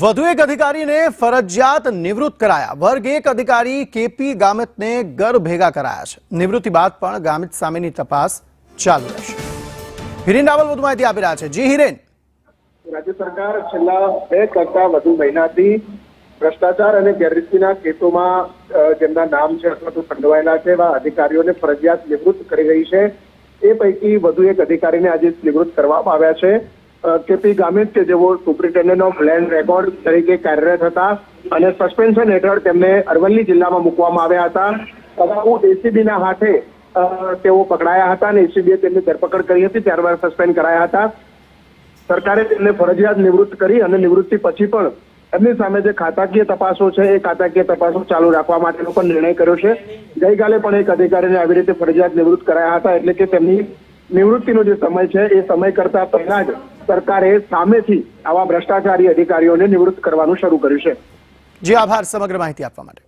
વધુ એક અધિકારીને ફરજિયાત નિવૃત્ત કરાયા। વર્ગ 1 અધિકારી કેપી ગામિતને ઘર ભેગા કરાયા છે। નિવૃત્તિ બાદ પણ ગામિત સામેની તપાસ ચાલુ રહેશે। હિરેન રાવલ વધુ માહિતી આપી રહ્યા છે। જી હિરેન, રાજ્ય સરકાર છેલ્લા 2 કરતા વધુ મહિનાથી ભ્રષ્ટાચાર અને ગેરરીતિના કેસોમાં જેમના નામ છે અથવા તો સંડોવાયેલા છે એવા અધિકારીઓને ફરજિયાત નિવૃત્ત કરી રહી છે। એ પૈકી વધુ એક અધિકારીને આજે નિવૃત્ત કરવામાં આવ્યા છે। કેપી ગામિત કે જેઓ સુપ્રિન્ટેન્ડન્ટ ઓફ લેન્ડ રેકોર્ડ તરીકે કાર્યરત હતા અને સસ્પેન્શન હેઠળ તેમને અરવલ્લી જિલ્લામાં મૂકવામાં આવ્યા હતા। અગાઉ એસીબીના હાથે તેઓ પકડાયા હતા અને એસીબીએ તેમની ધરપકડ કરી હતી, ત્યારબાદ સસ્પેન્ડ કરાયા હતા। સરકારે તેમને ફરજિયાત નિવૃત્ત કરી અને નિવૃત્તિ પછી પણ એમની સામે જે ખાતાકીય તપાસો છે એ ખાતાકીય તપાસો ચાલુ રાખવા માટેનો પણ નિર્ણય કર્યો છે। ગઈકાલે પણ એક અધિકારીને આવી રીતે ફરજિયાત નિવૃત્ત કરાયા હતા, એટલે કે તેમની નિવૃત્તિનો જે સમય છે એ સમય કરતા પહેલા જ સરકારે સામેથી આવા ભ્રષ્ટાચારી અધિકારીઓને નિવૃત્ત કરવાનું શરૂ કર્યું છે। જી આભાર સમગ્ર માહિતી આપવા માટે।